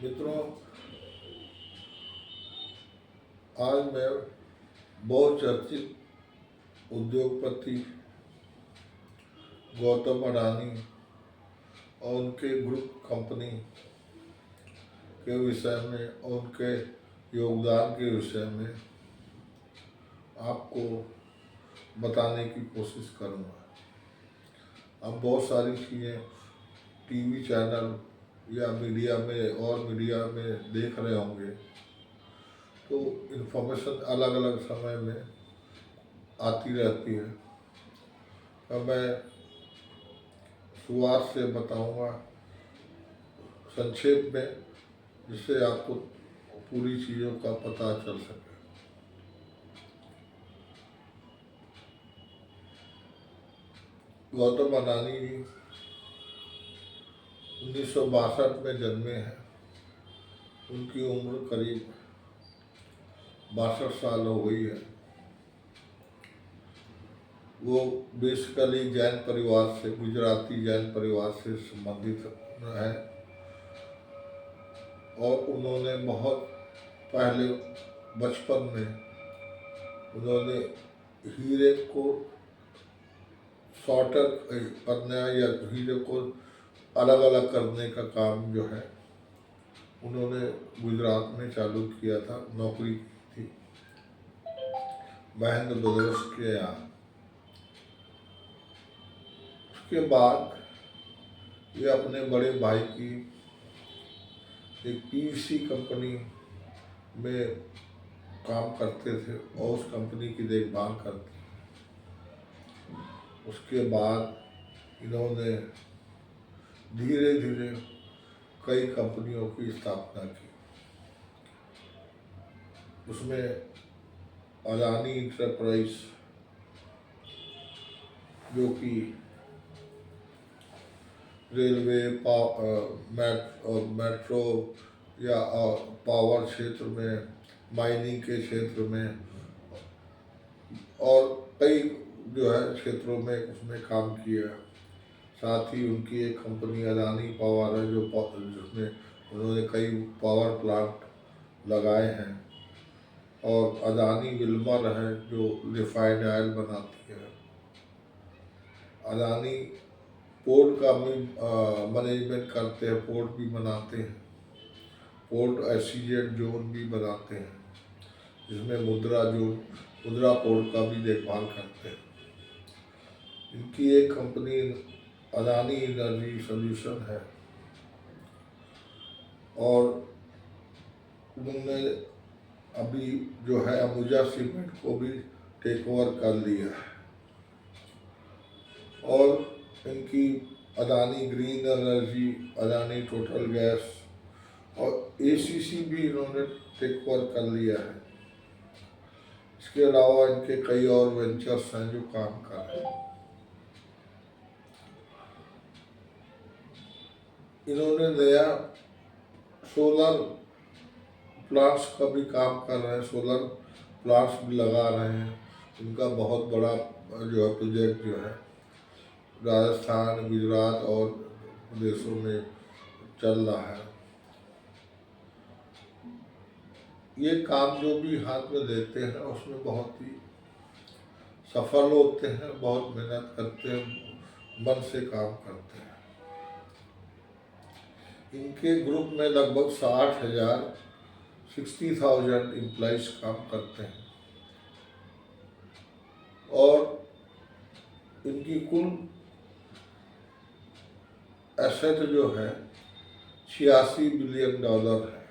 मित्रों, आज मैं बहुचर्चित उद्योगपति गौतम अडानी और उनके ग्रुप कंपनी के विषय में और उनके योगदान के विषय में आपको बताने की कोशिश करूँगा। अब बहुत सारी चीज़ें टीवी चैनल या मीडिया में देख रहे होंगे, तो इन्फॉर्मेशन अलग अलग समय में आती रहती है। अब मैं शुरुआत से बताऊंगा संक्षेप में, जिससे आपको पूरी चीज़ों का पता चल सके। गौतम अडानी जी 1962 में जन्मे हैं। उनकी उम्र करीब 62 साल हो गई है। वो बेसिकली जैन परिवार से, गुजराती जैन परिवार से संबंधित है और उन्होंने बहुत पहले बचपन में उन्होंने हीरे को सॉर्टर करना या हीरे को अलग अलग करने का काम जो है उन्होंने गुजरात में चालू किया था। नौकरी थी महेंद्र ब्रदर्स के यहाँ। उसके बाद ये अपने बड़े भाई की एक पीवीसी कंपनी में काम करते थे और उस कंपनी की देखभाल करते। उसके बाद इन्होंने धीरे धीरे कई कंपनियों की स्थापना की। उसमें अडानी इंटरप्राइज, जो कि रेलवे, मेट्रो या पावर क्षेत्र में, माइनिंग के क्षेत्र में और कई जो है क्षेत्रों में उसमें काम किया। साथ ही उनकी एक कंपनी अडानी पावर है जिसमें उन्होंने कई पावर प्लांट लगाए हैं, और अडानी विल्मर है जो रिफाइंड ऑयल बनाती है। अडानी पोर्ट का भी मैनेजमेंट करते हैं, पोर्ट भी बनाते हैं, पोर्ट एसईजेड जोन भी बनाते हैं, जिसमें मुद्रा पोर्ट का भी देखभाल करते हैं। इनकी एक कंपनी अडानी एनर्जी सॉल्यूशन है और उन्होंने अभी जो है अंबुजा सीमेंट को भी टेक ओवर कर लिया है। और इनकी Adani green energy, Adani total gas और एसीसी भी इन्होंने टेक ओवर कर लिया है। इसके अलावा इनके कई और वेंचर्स हैं जो काम कर रहे हैं। इन्होंने नया सोलर प्लांट्स का भी काम कर रहे हैं, सोलर प्लांट्स भी लगा रहे हैं। इनका बहुत बड़ा जो है प्रोजेक्ट जो है राजस्थान, गुजरात और प्रदेशों में चल रहा है। ये काम जो भी हाथ में लेते हैं उसमें बहुत ही सफल होते हैं, बहुत मेहनत करते हैं, मन से काम करते हैं। इनके ग्रुप में लगभग 60,000 एम्प्लॉइज काम करते हैं और इनकी कुल एसेट जो है $86 बिलियन है,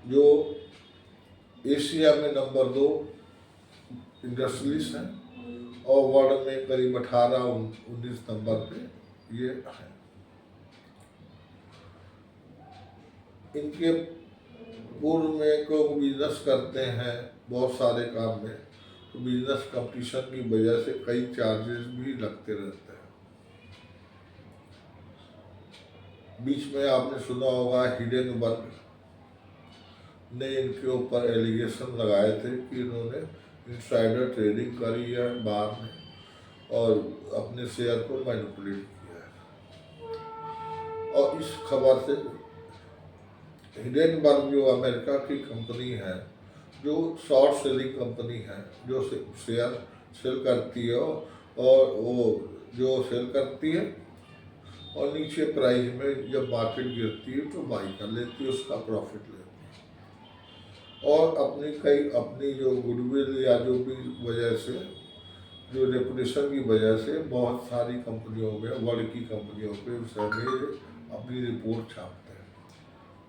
जो एशिया में नंबर 2 इंडस्ट्रीज है और वर्ल्ड में करीब 18-19 नंबर पे ये है। इनके पूर्व में लोग बिजनेस करते हैं बहुत सारे काम में, तो बिजनेस कंपटीशन की वजह से कई चार्जेस भी लगते रहते हैं। बीच में आपने सुना होगा हिडेनबर्ग ने इनके ऊपर एलिगेशन लगाए थे कि इन्होंने इनसाइडर ट्रेडिंग करी है बाहर में और अपने शेयर को मैनिपुलेट किया है। और इस खबर से हिडेनबर्ग जो अमेरिका की कंपनी है, जो शॉर्ट सेलिंग कंपनी है, जो शेयर सेल करती है और वो जो सेल करती है और नीचे प्राइस में जब मार्केट गिरती है तो बाई कर लेती है, उसका प्रॉफिट लेती है और अपनी जो गुडविल या जो भी वजह से, जो रेपुटेशन की वजह से बहुत सारी कंपनियों में, वर्ल्ड की कंपनियों पे अपनी रिपोर्ट छापते हैं।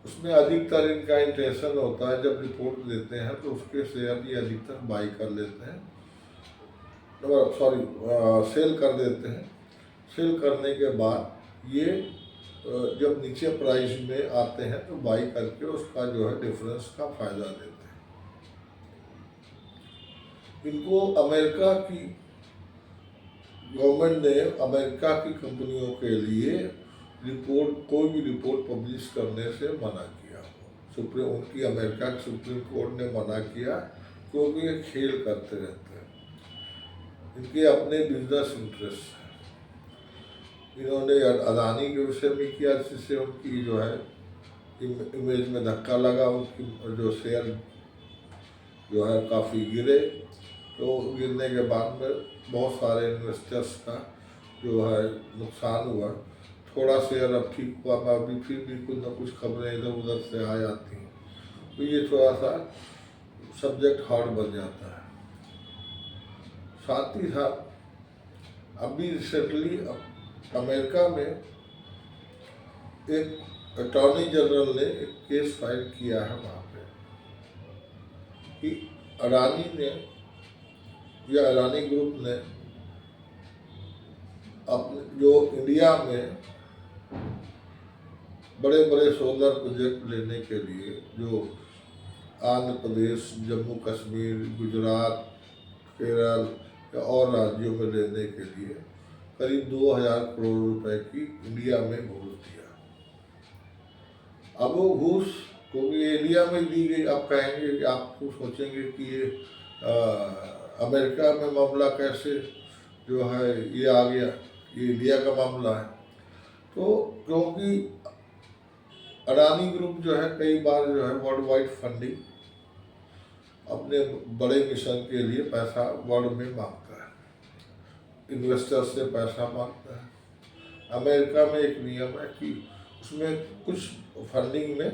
उसमें अधिकतर इनका इंटेंशन होता है, जब रिपोर्ट देते हैं तो उसके शेयर ही अधिकतर बाई कर लेते हैं, सेल कर देते हैं। सेल करने के बाद ये जब नीचे प्राइस में आते हैं तो बाई करके उसका जो है डिफरेंस का फायदा लेते हैं। इनको अमेरिका की गवर्नमेंट ने अमेरिका की कंपनियों के लिए कोई भी रिपोर्ट पब्लिश करने से मना किया। उनकी अमेरिका के सुप्रीम कोर्ट ने मना किया क्योंकि ये खेल करते रहते हैं, इनके अपने बिजनेस इंटरेस्ट हैं। इन्होंने अदानी के विषय में किया जिससे उनकी जो है इमेज में धक्का लगा, उनकी जो शेयर जो है काफ़ी गिरे। तो गिरने के बाद में बहुत सारे इन्वेस्टर्स का जो है नुकसान हुआ। थोड़ा शेयर अब ठीक हुआ, अभी फिर भी कुछ ना कुछ खबरें इधर उधर से आ जाती हैं, तो ये थोड़ा सा सब्जेक्ट हार्ड बन जाता है। साथ ही साथ अभी रिसेंटली अमेरिका में एक अटॉर्नी जनरल ने एक केस फाइल किया है वहाँ पे कि अडानी ने या अडानी ग्रुप ने अपने जो इंडिया में बड़े बड़े सोलर प्रोजेक्ट लेने के लिए, जो आंध्र प्रदेश, जम्मू कश्मीर, गुजरात, केरल या और राज्यों में लेने के लिए करीब 2000 करोड़ रुपए की इंडिया में घूस दिया। अब वो घूस क्योंकि इंडिया में दी गई, आप कहेंगे कि आपको सोचेंगे कि ये अमेरिका में मामला कैसे जो है ये आ गया, ये इंडिया का मामला है। तो क्योंकि अडानी ग्रुप जो है कई बार जो है वर्ल्ड वाइड फंडिंग अपने बड़े मिशन के लिए पैसा वर्ल्ड में मांगता है, इन्वेस्टर से पैसा मांगता है। अमेरिका में एक नियम है कि उसमें कुछ फंडिंग में,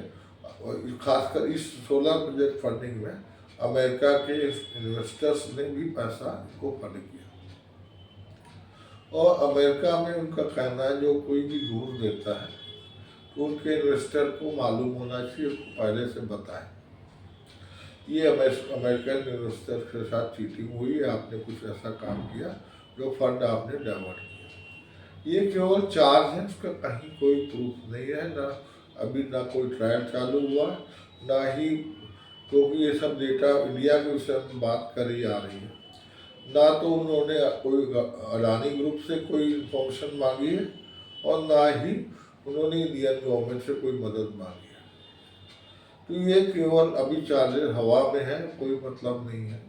खासकर इस सोलर प्रोजेक्ट फंडिंग में अमेरिका के इन्वेस्टर्स ने भी पैसा को फंड किया। और अमेरिका में उनका कहना है जो कोई भी घूस देता है तो उनके इन्वेस्टर को मालूम होना चाहिए, उसको पहले से बताएं ये अमेरिकन इन्वेस्टर के साथ चीटिंग हुई है, आपने कुछ ऐसा काम किया जो फंड आपने डाइवर्ट किया। ये केवल चार्ज है, उसका कहीं कोई प्रूफ नहीं है, ना कोई ट्रायल चालू हुआ, ना ही क्योंकि ये सब डेटा इंडिया के विषय में बात करी जा रही है, ना तो उन्होंने कोई अडानी ग्रुप से कोई इंफॉर्मेशन मांगी है और ना ही उन्होंने इंडियन गवर्नमेंट से कोई मदद मांगी है। तो ये केवल अभी चार्जेस हवा में है, कोई मतलब नहीं है।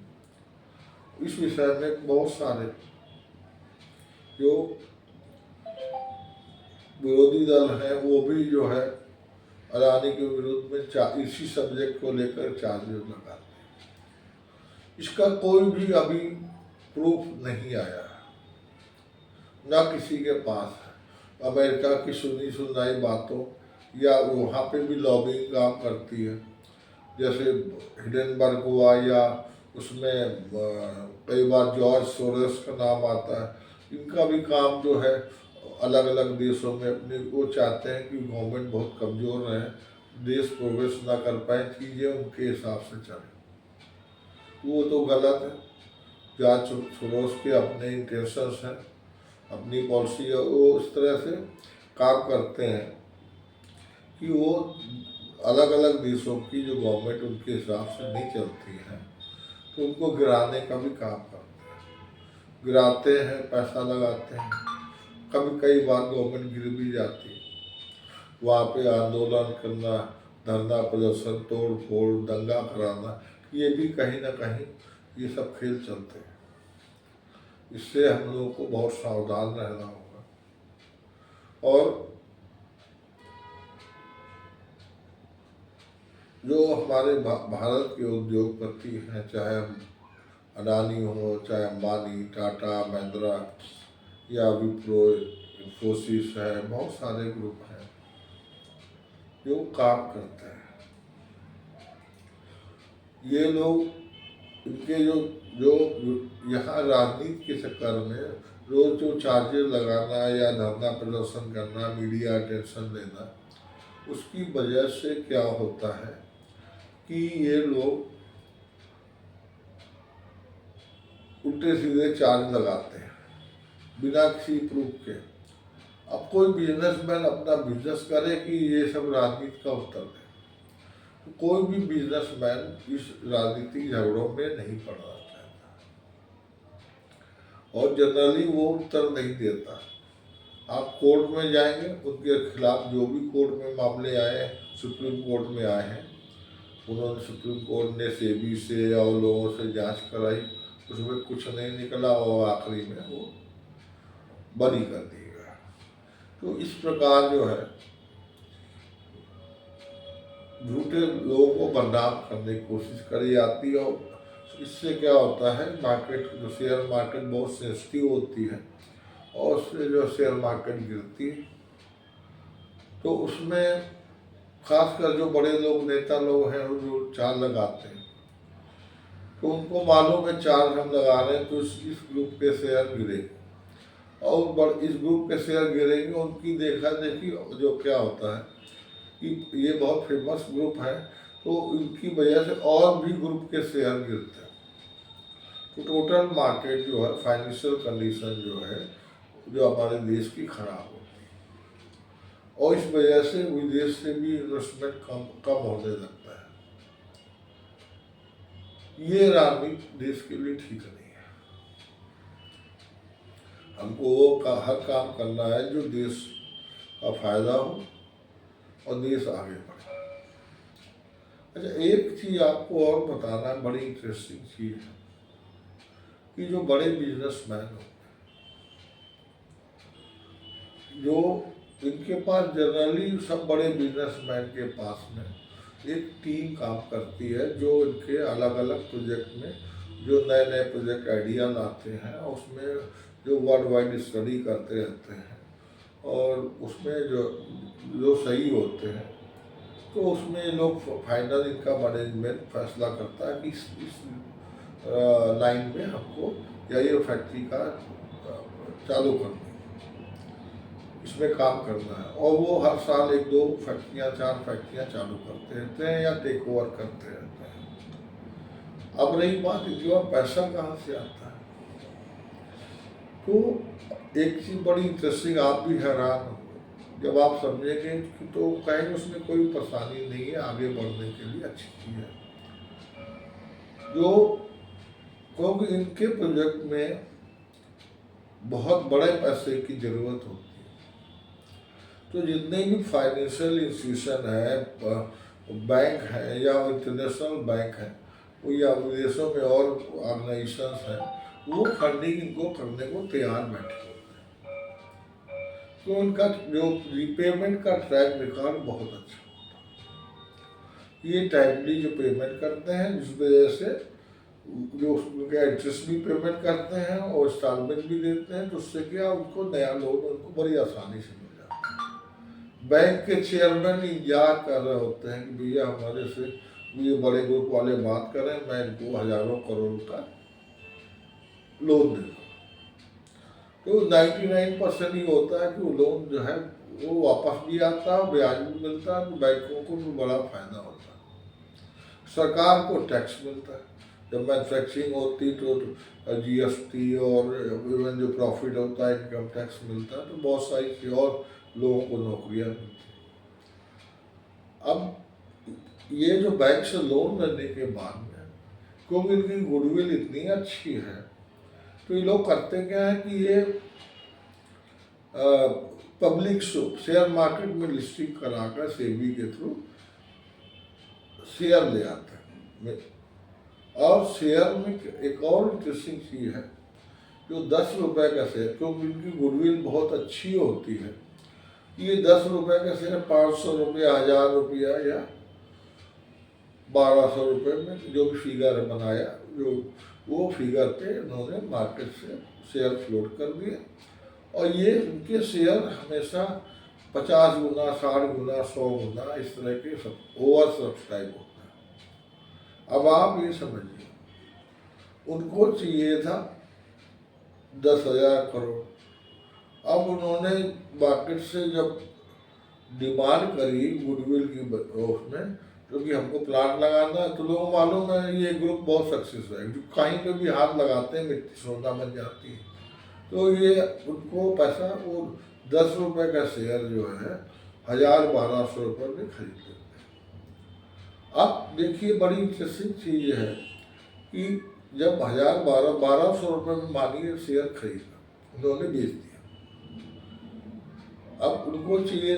इस विषय में बहुत सारे जो विरोधी दल हैं वो भी जो है अडानी के विरुद्ध में इसी सब्जेक्ट को लेकर चार्जेस लगाते हैं। इसका कोई भी अभी प्रूफ नहीं आया है, ना किसी के पास है। अमेरिका की सुनी सुनाई बातों या वहाँ पे भी लॉबिंग काम करती है, जैसे हिडेनबर्ग हुआ या उसमें कई बार जॉर्ज सोरोस का नाम आता है। इनका भी काम जो है अलग अलग देशों में अपने वो चाहते हैं कि गवर्नमेंट बहुत कमज़ोर रहे, देश प्रोग्रेस ना कर पाए, चीज़ें उनके हिसाब से चले, वो तो गलत है। जॉर्ज सोरोस के अपने इंटेंशंस हैं, अपनी पॉलिसी है, वो इस तरह से काम करते हैं कि वो अलग अलग देशों की जो गवर्नमेंट उनके हिसाब से नहीं चलती है तो उनको गिराने का भी काम करते हैं, गिराते हैं, पैसा लगाते हैं। कभी कई बार गवर्नमेंट गिर भी जाती है, वहाँ पे आंदोलन करना, धरना प्रदर्शन, तोड़ फोड़, दंगा कराना, ये भी कहीं ना कहीं ये सब खेल चलते हैं। इससे हम लोगों को बहुत सावधान रहना होगा। और हमारे भारत के उद्योगपति हैं, चाहे अडानी हो, चाहे अंबानी, टाटा, महिंद्रा या विप्रो, इन्फोसिस है, बहुत सारे ग्रुप हैं जो काम करते हैं। ये लोग, इनके जो जो यहाँ राजनीति के चक्कर में रोज जो चार्जेस लगाना या धरना प्रदर्शन करना, मीडिया अटेंशन लेना, उसकी वजह से क्या होता है कि ये लोग उल्टे सीधे चार्ज लगाते हैं बिना किसी प्रूफ के। अब कोई बिजनेसमैन अपना बिजनेस करे कि ये सब राजनीति का उत्तर है, तो कोई भी बिजनेसमैन इस राजनीतिक झगड़ों में नहीं पड़ना चाहता और जनरली वो उत्तर नहीं देता। आप कोर्ट में जाएंगे, उनके खिलाफ जो भी कोर्ट में मामले आए हैं, सुप्रीम कोर्ट में आए हैं, उन्होंने सुप्रीम कोर्ट ने सेबी से और लोगों से जांच कराई, उसमें कुछ नहीं निकला और आखिरी में वो बरी कर दिया गया। तो इस प्रकार जो है झूठे लोगों को बदनाम करने की कोशिश करी जाती है और इससे क्या होता है, मार्केट, जो शेयर मार्केट बहुत सेंसिटिव होती है और उससे जो शेयर मार्केट गिरती है, तो उसमें खासकर जो बड़े लोग, नेता लोग हैं, वो जो चार्ज लगाते हैं, तो उनको मालूम है चार्ज हम लगा रहे हैं तो इस ग्रुप के शेयर गिरेंगे और इस ग्रुप के शेयर गिरेंगे। उनकी देखा देखी जो क्या होता है कि ये बहुत फेमस ग्रुप है, तो इनकी वजह से और भी ग्रुप के शेयर गिरते हैं। तो टोटल मार्केट जो है, फाइनेंशियल कंडीशन जो है, जो हमारे देश की खराब होती है और इस वजह से विदेश से भी इन्वेस्टमेंट कम होने लगता है। ये राजनीति देश के लिए ठीक नहीं है। हमको वो हर काम करना है जो देश का फायदा हो और देश आगे बढ़े। अच्छा, एक चीज आपको और बताना है, बड़ी इंटरेस्टिंग चीज है कि जो बड़े बिजनेसमैन होते हैं, जो इनके पास जनरली सब बड़े बिजनेसमैन के पास में एक टीम काम करती है जो इनके अलग अलग प्रोजेक्ट में जो नए नए प्रोजेक्ट आइडिया लाते हैं, उसमें जो वर्ल्ड वाइड स्टडी करते रहते हैं और उसमें जो सही होते हैं, तो उसमें लोग फाइनल इनका मैनेजमेंट फैसला करता है कि इस लाइन में हमको या ये फैक्ट्री का चालू करना, इसमें काम करना है, और वो हर साल 1-2 फैक्ट्रियाँ, 4 फैक्ट्रियाँ चालू करते रहते हैं या टेक ओवर करते रहते हैं। अब रही बात इनके पास पैसा कहाँ से आता है, तो एक चीज़ बड़ी इंटरेस्टिंग, आप भी हैरान हो जब आप समझेंगे कि, तो कहेंगे उसमें कोई परेशानी नहीं है, आगे बढ़ने के लिए अच्छी चीज़ है। जो क्योंकि इनके प्रोजेक्ट में बहुत बड़े पैसे की ज़रूरत होती है, तो जितने भी फाइनेंशियल इंस्टीट्यूशन है, बैंक है या इंटरनेशनल बैंक है, वो या विदेशों में और ऑर्गेनाइजेशंस हैं, वो फंडिंग इनको करने को तैयार बैठे होते हैं। तो उनका जो रीपेमेंट का ट्रैक रिकॉर्ड बहुत अच्छा होता है। ये टाइमली जो पेमेंट करते हैं, जिस वजह से जो उनका इंटरेस्ट भी पेमेंट करते हैं और इंस्टॉलमेंट भी देते हैं, तो उससे क्या उनको नया लोन उनको बड़ी आसानी से मिल जाता है। बैंक के चेयरमैन इंतजार कर रहे होते हैं कि भैया हमारे से ये बड़े ग्रुप वाले बात करें, मैं इनको हजारों करोड़ का लोन दे दूँ। तो 99% ही होता है कि वो लोन जो है वो वापस भी आता है, ब्याज भी मिलता है, तो बैंकों को भी बड़ा फायदा होता है। सरकार को टैक्स मिलता है, जब मैन्युफैक्चरिंग होती तो जीएसटी और इवन जो प्रॉफिट होता है इनकम टैक्स मिलता है, तो बहुत सारी और लोगों को नौकरियां मिलती हैं। अब ये जो बैंक से लोन लेने के बाद में, क्योंकि इनकी गुडविल इतनी अच्छी है, तो ये लोग करते क्या है कि ये पब्लिक शेयर मार्केट में लिस्टिंग कराकर सेबी के थ्रू शेयर ले आते हैं। और शेयर में एक और इंटरेस्टिंग चीज़ है, जो 10 रुपये का शेयर, क्योंकि इनकी गुडविल बहुत अच्छी होती है, ये 10 रुपये का शेयर 500 रुपया, 1000 रुपया या 1200 रुपये में जो भी फिगर बनाया, जो वो फिगर पे उन्होंने मार्केट से शेयर फ्लोट कर दिए। और ये उनके शेयर हमेशा 50 गुना, 60 गुना, 100 गुना इस तरह के सब ओवर सब्सक्राइब होता है। अब आप ये समझिए, उनको चाहिए था 10,000 करोड़। अब उन्होंने मार्केट से जब डिमांड करी गुडविल की उसमें, क्योंकि हमको प्लांट लगाना है, तो लोगों को मालूम है ये ग्रुप बहुत सक्सेस है, जो कहीं पे भी हाथ लगाते हैं मिट्टी सोना बन जाती है। तो ये उनको पैसा, वो 10 रुपये का शेयर जो है 1,000-1,200 रुपये में खरीद लेते हैं। अब देखिए बड़ी इंटरेस्टिंग चीज़ है कि जब 1,000-1,200 रुपये में मानिए शेयर खरीदा, उन्होंने बेच दिया। अब उनको चाहिए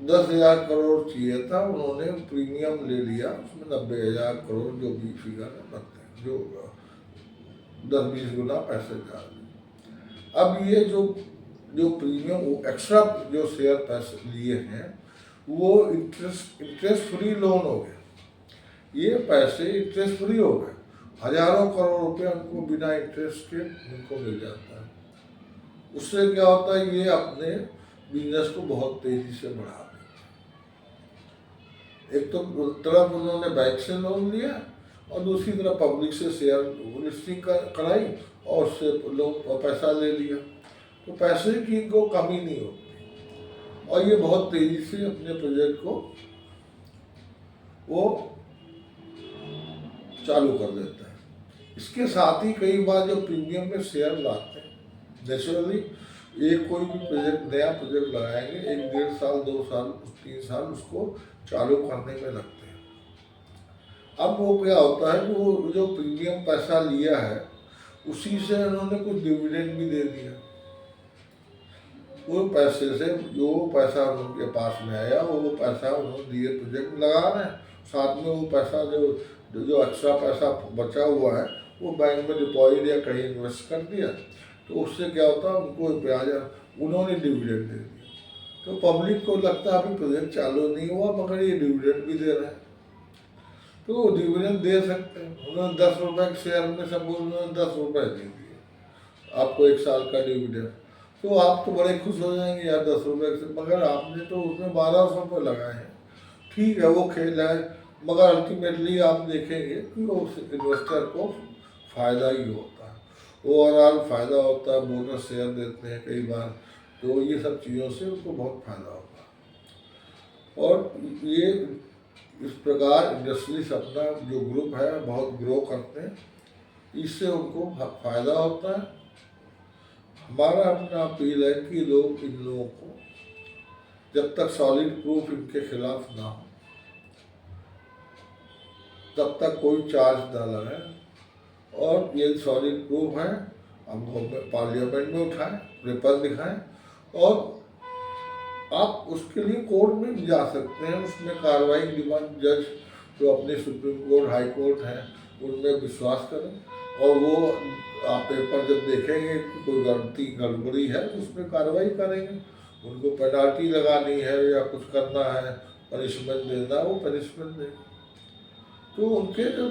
10,000 करोड़ चाहिए था, उन्होंने प्रीमियम ले लिया, उसमें 90,000 करोड़ जो भी फिगर बनते हैं, जो 10-20 गुना पैसे जा रहे। अब ये जो प्रीमियम, वो एक्स्ट्रा जो शेयर पैसे लिए हैं, वो इंटरेस्ट फ्री लोन हो गया। ये पैसे इंटरेस्ट फ्री हो गए, हजारों करोड़ रुपए उनको बिना इंटरेस्ट के उनको मिल जाता है। उससे क्या होता है, ये अपने बिजनेस को बहुत तेजी से बढ़ा देते। एक तो तरफ उन्होंने बैंक से लोन लिया और दूसरी तरफ पब्लिक से शेयर लिस्टिंग कराई और उससे लोन पैसा ले लिया, तो पैसे की को कमी नहीं होती और ये बहुत तेजी से अपने प्रोजेक्ट को वो चालू कर देता है। इसके साथ ही कई बार जो प्रीमियम में शेयर लाते हैं, नेचुरली एक कोई भी प्रोजेक्ट, नया प्रोजेक्ट लगाएंगे, 1-1.5 साल, 2 साल, 3 साल उसको चालू करने में लगते हैं। अब वो क्या होता है कि वो जो प्रीमियम पैसा लिया है उसी से उन्होंने कुछ डिविडेंड भी दे दिया। वो पैसे से जो पैसा उनके पास में आया वो पैसा उन्होंने दिए प्रोजेक्ट में लगा रहे हैं, साथ में वो पैसा जो एक्स्ट्रा पैसा बचा हुआ है वो बैंक में डिपॉजिट या कहीं इन्वेस्ट कर दिया, तो उससे क्या होता है उनको ब्याज, उन्होंने डिविडेंड दे दिया। तो पब्लिक को लगता है अभी प्रोजेक्ट चालू नहीं हुआ मगर ये डिविडेंड भी दे रहे हैं, तो वो डिविडेंड दे सकते हैं। उन्होंने 10 रुपये के शेयर में सब उन्होंने 10 रुपये दे दिए आपको 1 साल का डिविडेंड, तो आप तो बड़े खुश हो जाएंगे यार 10 रुपये से, मगर आपने तो उसमें 1,200 रुपये लगाए हैं। ठीक है वो खेल है, मगर अल्टीमेटली आप देखेंगे कि वो इन्वेस्टर को फ़ायदा ही होता है, ओवरऑल फ़ायदा होता है। बोनस शेयर देते हैं कई बार, तो ये सब चीज़ों से उनको बहुत फ़ायदा होता है। और ये इस प्रकार इंडस्ट्रीज अपना जो ग्रुप है बहुत ग्रो करते हैं, इससे उनको फ़ायदा होता है। हमारा अपना अपील है कि लोग इन लोगों को जब तक सॉलिड प्रूफ इनके खिलाफ ना हो तब तक कोई चार्ज ना लगाए, और ये सॉलिड प्रूफ है हम पार्लियामेंट में उठाएं, पेपर दिखाएं, और आप उसके लिए कोर्ट में भी जा सकते हैं, उसमें कार्रवाई डिमांड जज जो अपने सुप्रीम कोर्ट, हाई कोर्ट हैं उनमें विश्वास करें, और वो आप पेपर जब देखेंगे कि कोई गड़बड़ी है तो उसमें कार्रवाई करेंगे। उनको पेनाल्टी लगानी है या कुछ करना है, पनिशमेंट देना, वो पनिशमेंट देंगे। तो उनके जो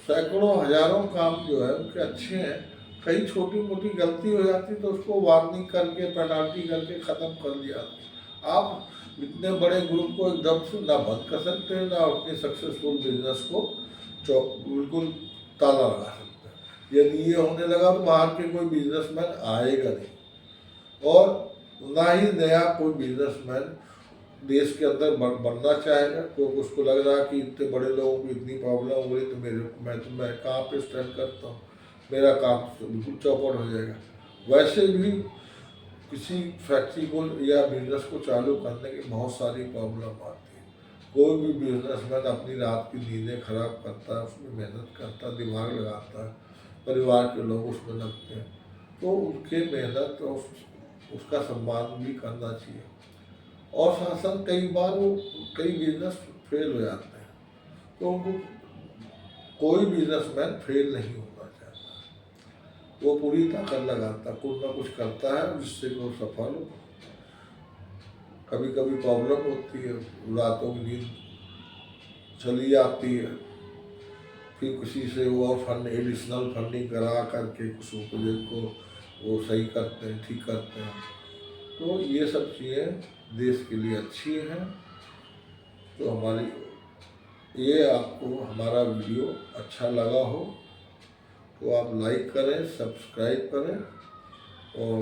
सैकड़ों हजारों काम जो है उनके अच्छे हैं, कहीं छोटी मोटी गलती हो जाती तो उसको वार्निंग करके, पेनाल्टी करके ख़त्म कर दिया। आप इतने बड़े ग्रुप को एकदम से ना बंद कर सकते हैं, ना अपने सक्सेसफुल बिजनेस को बिल्कुल ताला लगा सकते हैं। यदि ये होने लगा तो बाहर के कोई बिजनेसमैन आएगा नहीं, और ना ही नया कोई बिजनेसमैन देश के अंदर बनना चाहेगा। तो उसको लग रहा है कि इतने बड़े लोगों को इतनी प्रॉब्लम हो रही तो मैं कहाँ पे स्टैंड करता हूँ, मेरा काम तो बिल्कुल चौपट हो जाएगा। वैसे भी किसी फैक्ट्री को या बिजनेस को चालू करने की बहुत सारी प्रॉब्लम आती है। कोई भी बिजनेसमैन अपनी रात की नींदें खराब करता है, उसमें मेहनत करता है, दिमाग लगाता है, परिवार के लोग उसमें लगते हैं, तो उनके मेहनत और उसका सम्मान भी करना चाहिए। और साथ साथ कई बार वो कई बिजनेस फेल हो जाते हैं, तो उनको कोई बिजनेसमैन फेल नहीं होना चाहता, वो पूरी ताकत लगाता, कुछ ना कुछ करता है जिससे वो सफल हो। कभी कभी प्रॉब्लम होती है, रातों की नींद चली आती है, फिर किसी से वो और फंड एडिशनल फंडिंग करा करके कुछ प्रोजेक्ट को वो सही करते हैं, ठीक करते हैं। तो ये सब चीज़ें देश के लिए अच्छी हैं। तो ये आपको हमारा वीडियो अच्छा लगा हो तो आप लाइक करें, सब्सक्राइब करें, और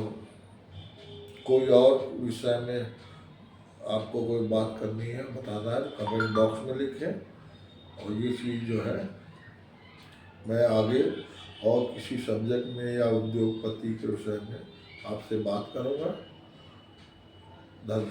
कोई और विषय में आपको कोई बात करनी है, बताना है, कमेंट बॉक्स में लिखें। और ये चीज़ जो है मैं आगे और किसी सब्जेक्ट में या उद्योगपति के विषय में आपसे बात करूँगा। धन्यवाद।